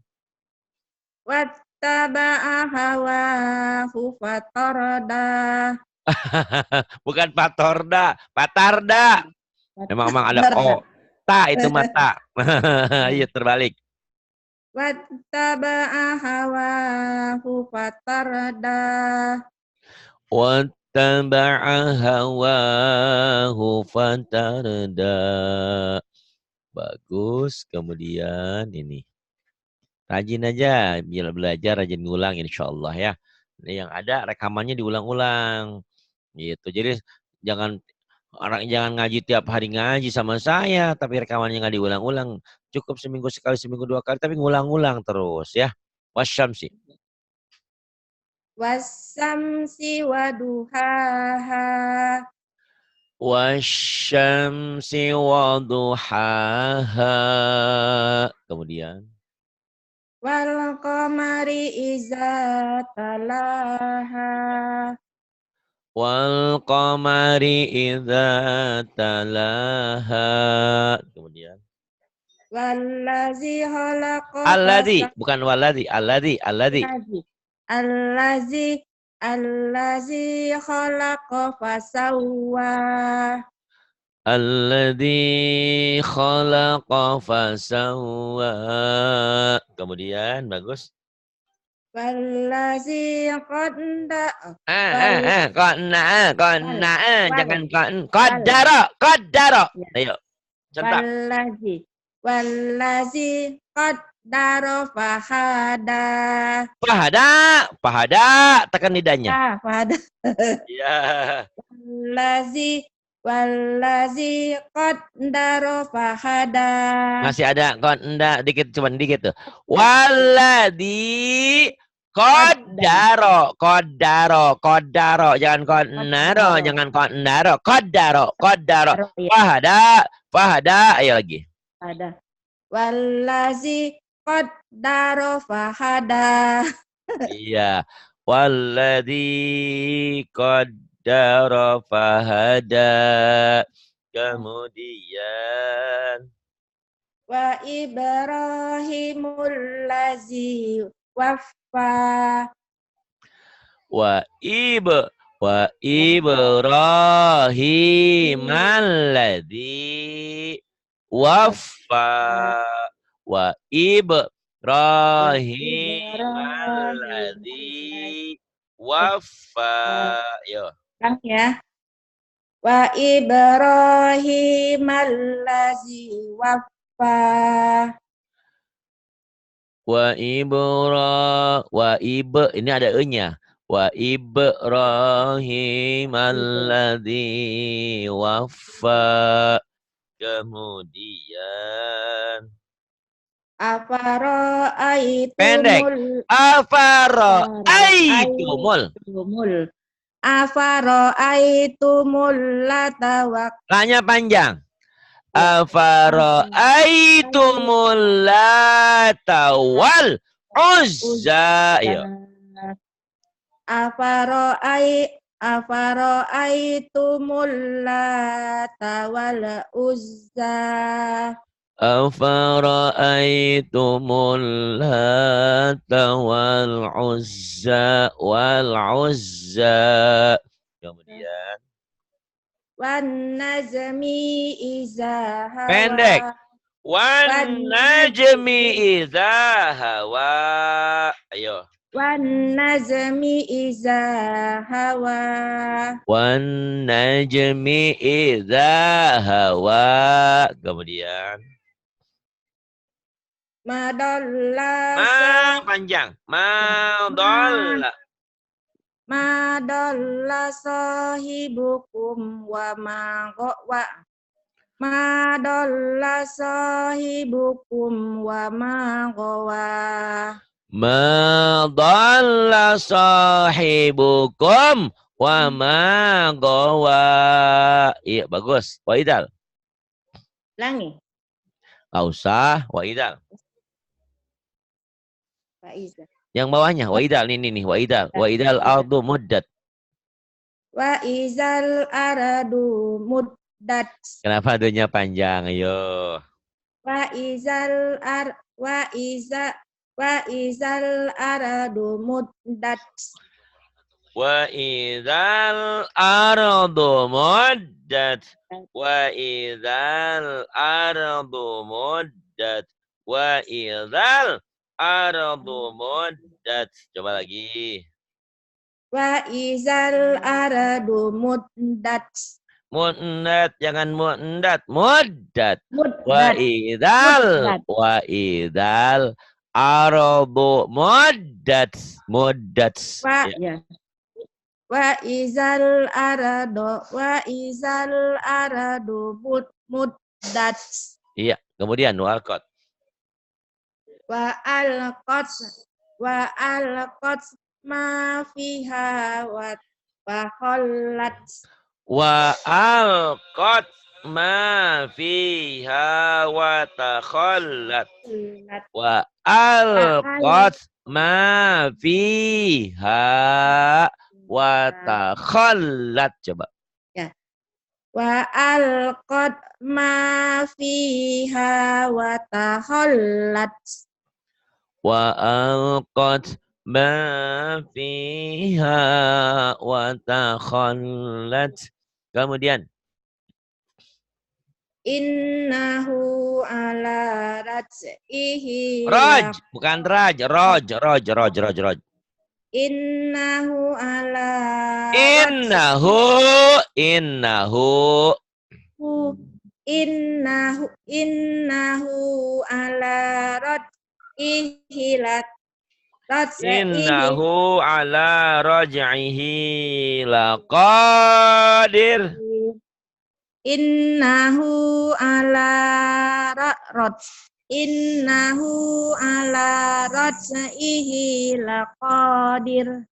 Wattaba'a hawahu fatarda. Bukan patorda, patarda. Memang ada Fatarda. O. Ta itu mata. Ayo terbalik. Wattaba'a hawahu fatarda. Wattaba'a hawahu fatarda. Bagus. Kemudian ini. Rajin aja. Bila belajar rajin ngulang insya Allah ya. Yang ada rekamannya diulang-ulang. Gitu. Jadi jangan ngaji tiap hari ngaji sama saya. Tapi rekamannya nggak diulang-ulang. Cukup seminggu sekali, seminggu dua kali. Tapi ngulang-ulang terus ya. Wasyamsi. Wasamsi waduhaha. Wasyamsi waduhaha. Kemudian. Wal qamari iza talaha. Wal qamari idza talaha. Kemudian. Wallazi khalaqa Alladzi, bukan waladzi, alladzi. Allazi khalaqa fasawwa. Alladzi khalaqa fasawwa. Kemudian bagus. Wallazi qadda Qanna, jangan qaddara. Ayo, contoh. Wallazi qaddara fahada. Pahada, tekan lidahnya. Fahada. Iya. Wallazi qaddara fahada. Masih ada qadda dikit, cuman dikit tuh. Walladzi qaddara, jangan qaddaro, qaddaro. Fahada, ayo lagi. Ada. Wallazi qaddara fahada. Iya. Walladzi qaddara fahada. Kemudian. Wa Ibrahimul lazi waffa. Wa Ibrahimul ladzi waffa. Wa Ibrahimul ladzi waffa. Yo. Kan ya. Wa Ibrahimul lazi waffa. Wa ini ada e-nya. Wa Ibrahim alladzi waffa. Kemudian pendek. Afara'aitumul lata wa Lanya panjang. Afara'aitumul lata wal uzza. Afara'aitumul lata wal uzza. Afara'aitumul lata wal uzza. Kemudian Wan najmi iza hawa. Pendek. Wan najmi iza hawa. Ayo. Wan najmi iza hawa. Wan najmi iza hawa. Kemudian panjang. Madalla sahibukum wa ma ghawa. Madalla sahibukum wa ma ghawa. Ma dhalla sahibukum wa ma gawa. Iya, bagus. Wa idal. Ulangi. Gak usah. Wa idal. Pak Iza. Yang bawahnya. Wa idal. Ini nih. Wa idal. Wa idal ardu muddat. Wa izal aradu muddat. Kenapa adunya panjang? Ayo. Wa izal aradu muddat. Wa idzal ardu muddat. Wa idzal ardu muddat. Wa idzal ardu muddat. Coba lagi. Wa izal aradu muddat. Muddat, jangan muddat. Muddat. Muddat. Wa idzal ardu muddat. Muddat. Wa Ya. ya. Wa izal aradu muddat. Iya, kemudian walqat. Wa alqat ma fiha wa khallat. Wa alqat ma fiha wa takhallat. Wa alqat ma fiha wa takhallat. Coba. Ya. Wa alqat ma fiha wa takhallat. Wa alqat ma fiha wa takhallat. Kemudian. Innahu ala raj'ihi Raj, bukan raj. Roj. Innahu ala Innahu ala raj'ihi Innahu ala raj'ihi laqadir. Innahu ala raj'ihi laqadir.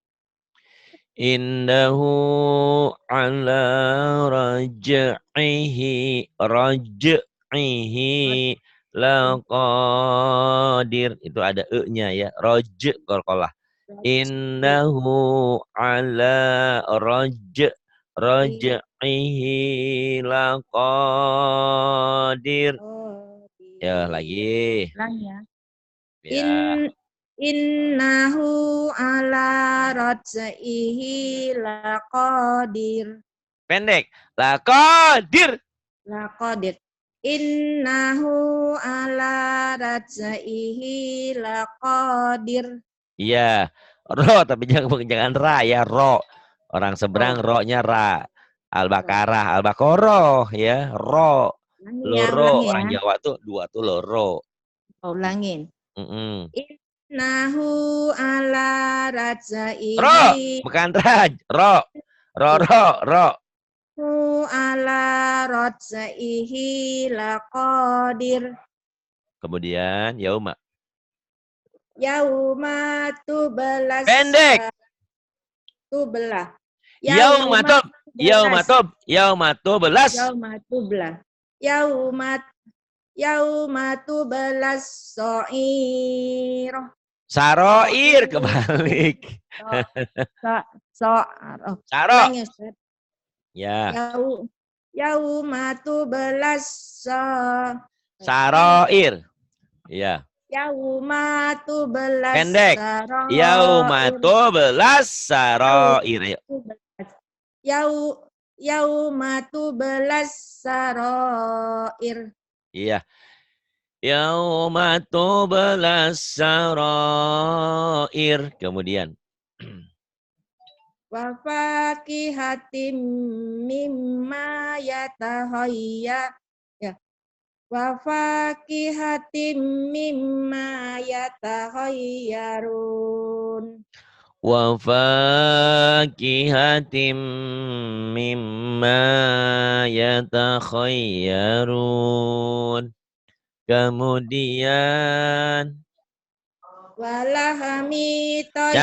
Innahu ala raj'ihi laqadir. Itu ada e-nya ya. Qalqalah. Innahu ala raj'ihi laqadir. Ya, lagi. Ya. Innahu ala raj'ihi laqadir. Pendek. Laqadir. Innahu ala raj'ihi laqadir. Iya. Ro, tapi jangan ra ya, ro. Orang seberang ro-nya ra. Al-Baqarah, Al-Baqarah ya, ro. Loro, orang Jawa tuh dua tuh loro. Ulangin. Mm-mm. Innahu ala raj'ihi. Ro, bukan raj, ro. Ro. Ala raj'ihi laqadir. Kemudian yauma. Yauma tubelas. Pendek. Tubelah. Yauma tubelas. Yauma tubelas so'iroh. Saroir kebalik. Saro. Ya. Yauma tubelas saroir. Ya. Yauma tubelas. Pendek. Yauma tubelas saroir. Yauma tubelas saroir. Iya. Yauma tubelas saroir. Kemudian. Wa fakihatim mimma yatahayya. Ya. Wa fakihatim mimma yatahayyarun. Wa fakihatim mimma yatakhayyarun. Kemudian walahmi Ya, toir.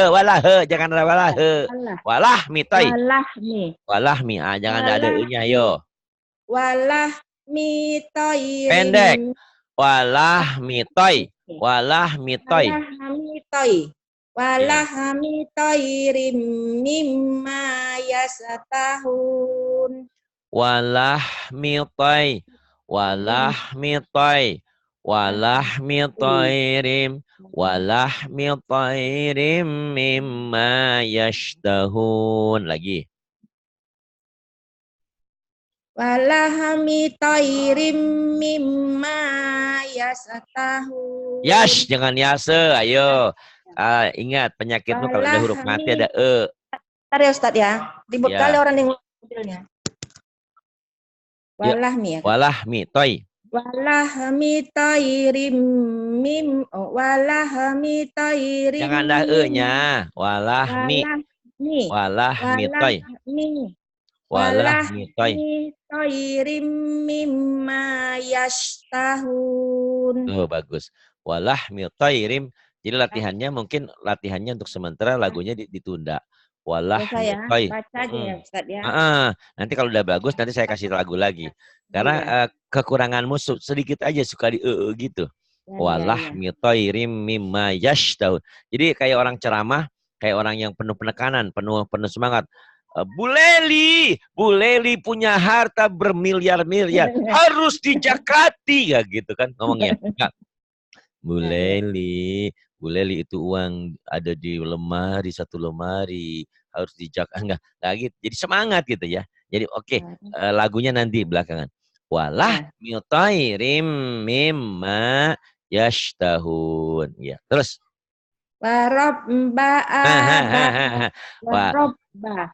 walahe, jangan ada walahe. Walah. Walah mitoy. Walahmi. Walah mi, jangan ada e-nya, Walahmi. yo. Walahmi toirim. Pendek. Walah mitoy. Walah mitoy. Walahmi toi. Ya. Walahmi toirim mimma yasatahun. Walah mitoy. Walah mitoy. Walah mitoirim. Walah mitoirim mimma yashtahun. Lagi. Walahmi toirim mimma yasatahun. Yash, jangan yase. Ayo. Ingat, penyakitmu kalau ada huruf mati ada e. Bentar ya Ustadz ya. Ribut kali Ya. orang yang mobilnya. Ya. Walahmi ya. Walah mitoy. Walahmi toirim mim. Walahmi toirim. Jangan ada e-nya. Walah mi. Walahmi. Walah mitoy. Walahmi. Walah mitoy. Walahmi toirim mimma yashtahun. Oh, bagus. Walah mitoirim. Jadi latihannya mungkin untuk sementara lagunya ditunda. Walah saya mitoy. baca aja ya Ustadz ya. Nanti kalau udah bagus nanti saya kasih lagu lagi. Karena kekuranganmu sedikit aja suka di gitu. Walah mitoirim mimma yashtahun. Jadi kayak orang ceramah, kayak orang yang penuh penekanan, penuh semangat. Bu Leli punya harta bermiliar-miliar, harus dijakati, ya gitu kan ngomongnya. Bu Leli itu uang ada di lemari, satu lemari, harus dijaga, enggak gitu. Jadi semangat gitu ya. Jadi oke, lagunya nanti belakangan. Walah mutairim mimma yashtahun. Ya, terus. Warobba warobba.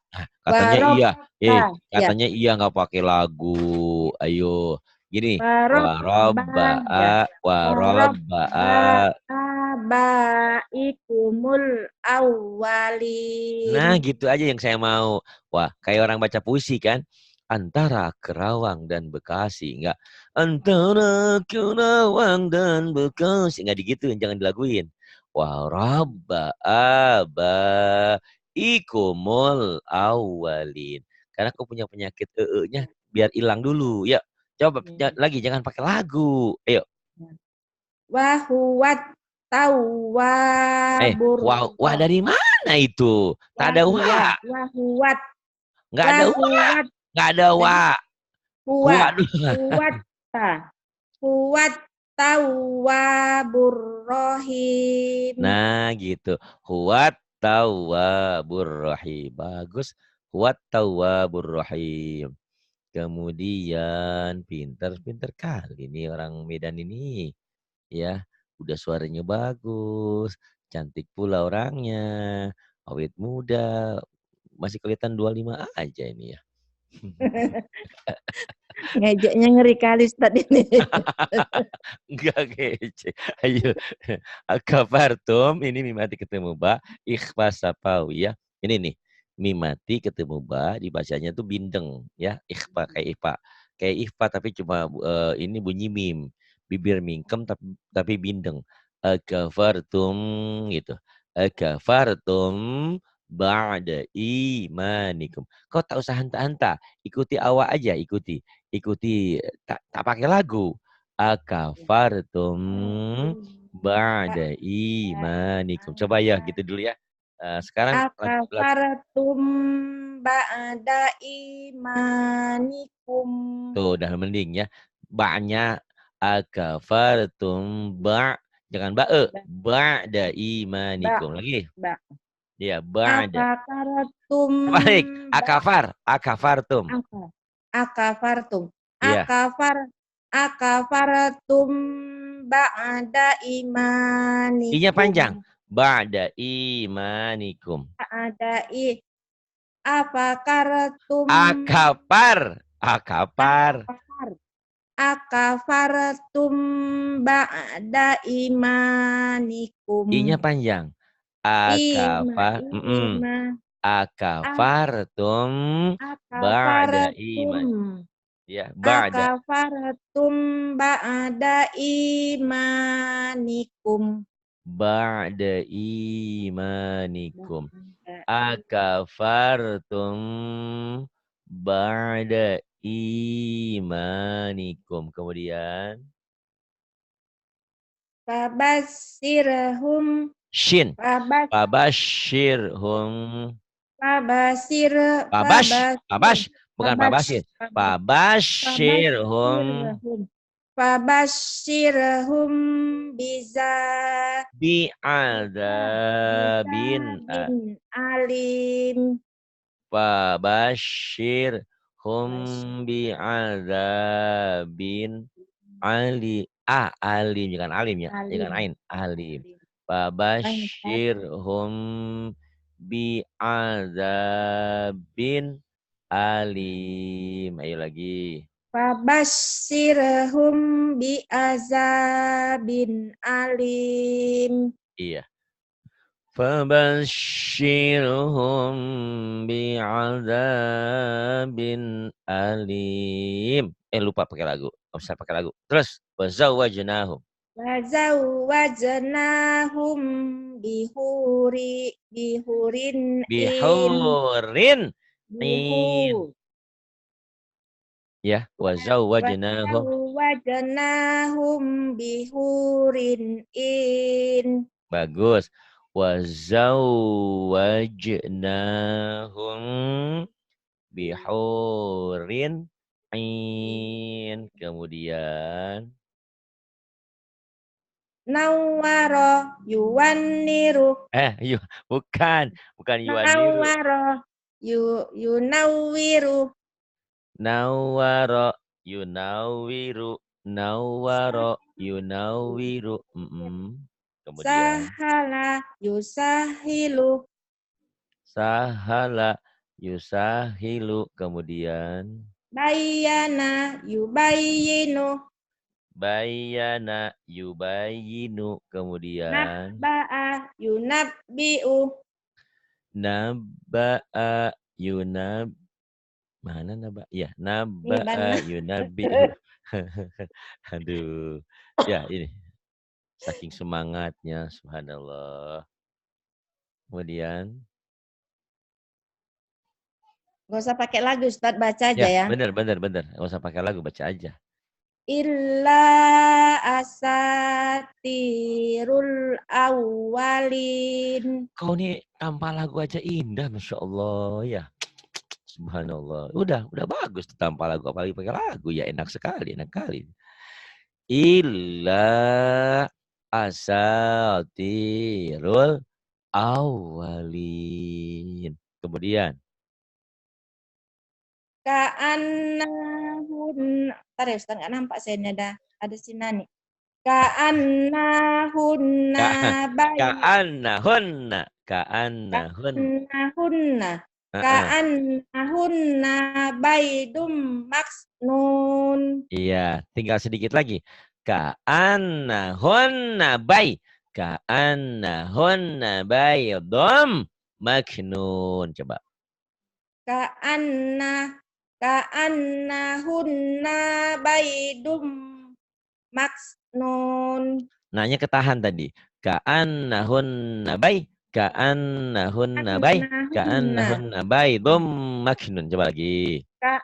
Katanya iya nggak pakai lagu. Ayo, gini. Warobba baikumul awwalin. Nah, gitu aja yang saya mau. Wah, kayak orang baca puisi kan? Antara Kerawang dan Bekasi, enggak. Antara Kerawang dan Bekasi, enggak digituin, jangan dilaguin. Warabba ikumul awalin. Karena aku punya penyakit nya biar hilang dulu. Ya, coba lagi, jangan pakai lagu. Ayo. Wahuwat tawwabur. Wah dari mana itu? Tak ada wa. Wahuwat. Enggak ada wa. Enggak ada wa. Huwat tawwabur rahim. Nah, gitu. Huwat tawwabur rahim. Bagus. Huwat tawwabur rahim. Kemudian pinter kali nih orang Medan ini. Ya, udah suaranya bagus, cantik pula orangnya, awet muda, masih kelihatan 25 aja ini ya. Ngejeknya ngeri kali Ustadz ini. Enggak ngejek. Ayo. Akafartum, ini mimati ketemu ba, ikhfa sapawi ya. Ini nih, mimati ketemu ba, dibacanya tuh bindeng ya, ikhfa kayak ikhfa. Kayak ikhfa tapi cuma ini bunyi mim. Bibir mingkem tapi bindeng. Akafartum gitu. Akafartum ba'da imanikum. Kau tak usah hanta-hanta, ikuti awak aja, ikuti tak pakai lagu. Akafartum ba'da imanikum. Coba ya gitu dulu ya. Sekarang akafartum ba'da imanikum. Tuh udah mending ya. Ba'nya akafartum jangan ba'da imanikum. Lagi. Ya, ba'da. Akafartum. Balik. Akafartum. Akafartum. Ya. Akafartum ba'da imanikum. I-nya panjang. Ba'da imanikum. Akafartum. Akafartum ba'da imanikum. I-nya panjang. Akafartum ba'da iman. Ya, ba'da. Akafartum ba'da imanikum. Ba'da imanikum. Ba'da Akafartum ba'da imanikum. Kemudian Fabashirhum shin. fabas Fabashirhum. fabasir fabasir Pabash. Bukan fabas pabashir. fabas Pabashirhum fabasirhum fabasirhum biza biza bi'adzabin. bin alim. Fabashirhum Bas- bi'adzabin alim, jangan alim ya, jangan alim ain, alim. alim. Baik, Ustaz. Fabashirhum bi'adzabin alim. Ayo lagi. Fabashirhum bi azabin alim. Iya. Fabashirhum bi'adzabin alim. Lupa pakai lagu. Nggak usah pakai lagu. Terus wazawwajnahum. Wazawwajnahum bihurin in Bihurin in. bihu. Ya, wazawwajnahum. Wazawwajnahum bihurin in. Bagus. Wazawwajnahum bihurin in. Kemudian Nawwara yuwanniru. yuk, bukan yuaniru. Nawwara yunawwiru. Nawwara yunawiru. Nawwara yunawiru. Kemudian Sahala yusahilu. sahala yusahilu. Kemudian Bayyana yubayyinu. bayana yubayinu. Kemudian Nabba'a yunabbi'u. nabba'a yunab. Mana naba? Ya, Ini nabba'a mana? yunabbi'u. Aduh. Ya, ini. Saking semangatnya, subhanallah. Kemudian, Gak usah pakai lagu, Ustaz, baca aja ya, ya. benar. Nggak usah pakai lagu, baca aja. Illa asatirul awwalin. Kau nih tanpa lagu aja indah, Masya Allah. Ya, subhanallah. Udah bagus tuh tanpa lagu. Apalagi pakai lagu, ya enak sekali, enak kali. Illa asatirul awwalin. Kemudian, Ka'annahun. Ntar ya, Ustaz, nggak nampak saya ini ada sinani. Ka'annahunna ka bayi. ka'annahunna, ka'annahun. Ka'annahunna. Heeh. Ka'annahunna baydum maksnun. Iya, tinggal sedikit lagi. Ka'annahunna baydum maknun. Coba. Ka'annahunna baydum maksnun. Nanya ketahan tadi. Ka'annahunna Ka'annahunna. baydum maknun. Coba lagi. Ya.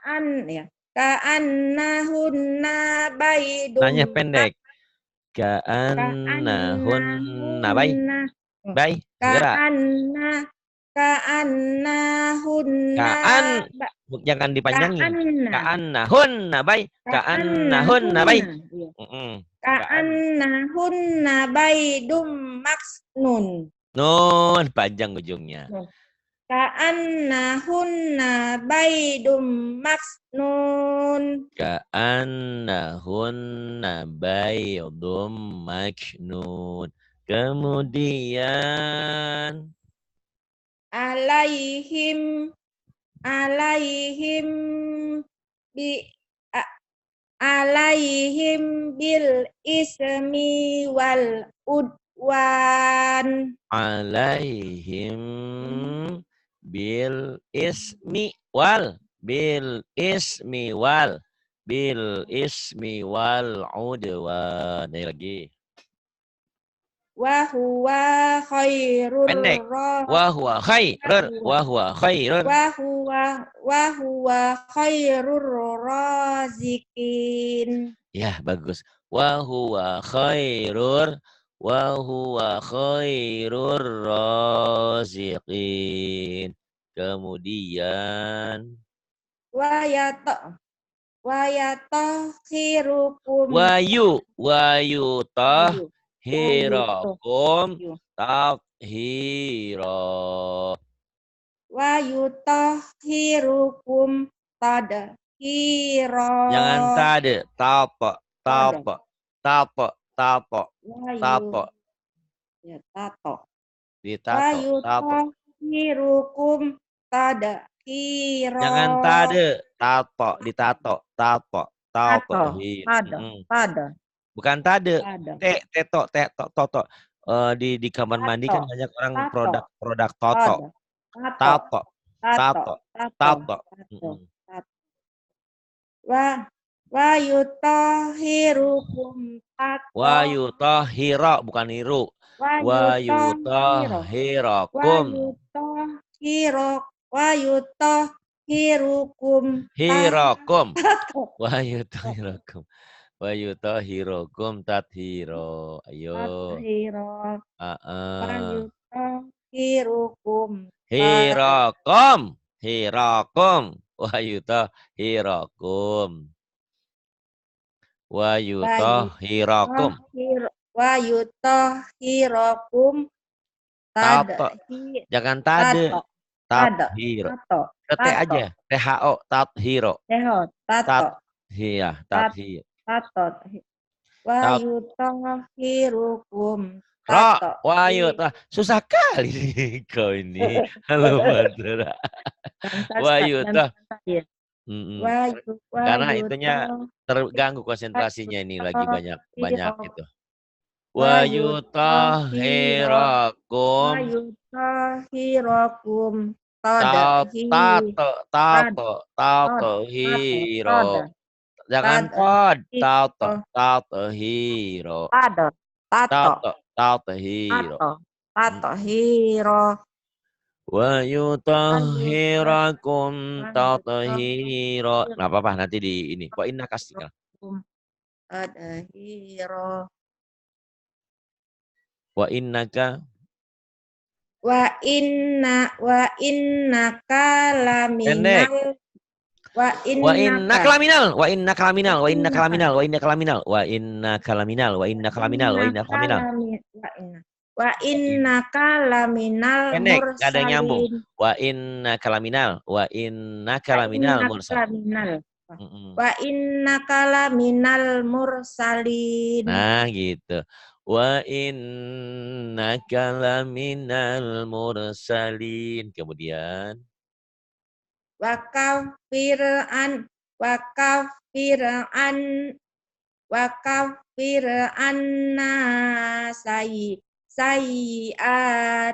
Ka'annahunna baydum Nanya pendek. Ka'annahunna ka'annahunna segera. ka'annahunna Ka'an jangan dipanjangin. ka'anna Ka'annahunna ka'annahunna ka'annahunna iya. Ka'an Ka'annahunna baydum maksnun. nun panjang ujungnya. Ka'annahunna baydum maksnun. Ka'annahunna baydum maknun. Kemudian Alaihim bi alaihim bil ismi wal udwan. alaihim bil ismi wal bil ismi wal udwan. Lagi. Wa huwa khairur Pendek. Wa huwa khairur. Wa huwa khairur. wa huwa khairur razikin. Ya, bagus. Wa huwa khairur. Wa huwa khairur raziqin. Kemudian Wa yata wa yatahhirukum wayu ayu wayu hirakum ayu tathira. wa yutahhirukum tadhira Jangan tade, tapa, tada tapa, tapa, tapa, tapa, wayu ya tato wa ditato, tapa. yutahhirukum tadhira Jangan tade, tato, ditato, tapa, tapa, tato hir. tada tada Bukan tade, tada teto, toto. Di kamar mandi tato kan banyak orang tato produk toto, tada tato tato, tato tato, tato tato. tato wa wa yutahhirukum tato Wa yutahhira bukan niru. wa Wa yutahhiro wa yutahhirakum. yutahhiro wa yutahhirukum Hirakum. tato Wa yutahhirakum. Wa yutahhirakum tathiro. Ayo. tathiro wa Heeh. yutahhirukum Hirakum. Hirakum. Wa yutahhirakum. Wa yutahhirakum. wa yutahhirakum Tato. tadhi Jangan tade. tato tada Tathiro. tato T tato aja. THO. Tathiro. teho tato Tat. Iya. tat Tathir. tato wa Tat. yutahhirukum Ra. tato Wa yutah. Susah kali nih kau ini. Halo Badra. yang Wa tadi yutah. ya Mm-mm. wa Karena itunya yutahhirukum terganggu konsentrasinya ini lagi banyak itu. wa Wa yutahhiro wa yutahhirakum yutahhirakum tadhi tato tad tato tad tato tato hiro. tada Jangan tada pod tato hiro tato hiro. tada tato Tato tato hiro. tato tato hiro Wa wa yutahhirakum yutahhirakum tathira. Nggak apa-apa nanti di ini. Wa inna kasih. tadhiro Wa innaka wa innaka pendek. laminal wa Wa inna innaka kalaminal, wa inna wa kalaminal, wa inna innaka kalaminal, wa inna kalaminal, wa inna kalaminal, wa inna kalaminal, wa inna innaka kalaminal. wa innaka laminal Pendek, gak ada yang nyambung. mursalin Wa inna kalaminal, wa inna wa kalaminal innaka mursal. laminal wa innaka laminal mursalin Nah, gitu. Wa inna kalaminal mursalin. Kemudian wa kafir an wa kafir an wa kafir anna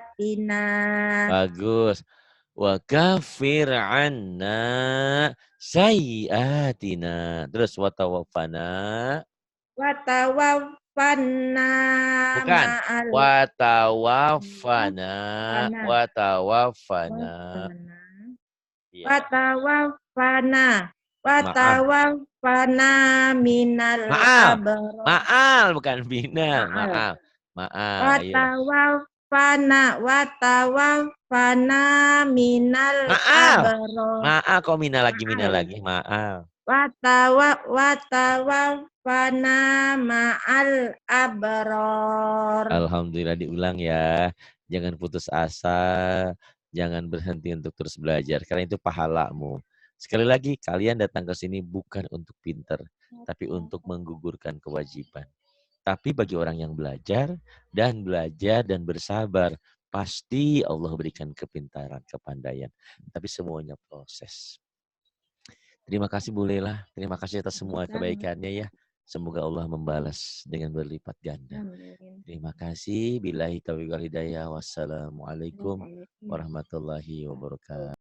sayyiatina bagus. Wa kafir anna sayyiatina. Terus wa tawaffana. wa tawaffana Bukan. ma'al Wa tawaffana. fana Wa tawaffana. wa Iya. tawaffana wa Maaf. tawaffana minal Maaf. abrar Maal bukan binal. ma'al Maaf. Maaf. Ayo. wa tawaffana minal Maaf. abrar Maaf kok mina lagi ma'al Maaf. wa tawaffana ma'al abrar. Alhamdulillah diulang ya. Jangan putus asa. Jangan berhenti untuk terus belajar. Karena itu pahalamu. Sekali lagi, kalian datang ke sini bukan untuk pinter. Tapi untuk menggugurkan kewajiban. Tapi bagi orang yang belajar dan bersabar. Pasti Allah berikan kepintaran, kepandaian. Tapi semuanya proses. Terima kasih Bu Lela. Terima kasih atas semua kebaikannya ya. Semoga Allah membalas dengan berlipat ganda. Terima kasih. Billahi taufiq wal hidayah. Wassalamualaikum warahmatullahi wabarakatuh.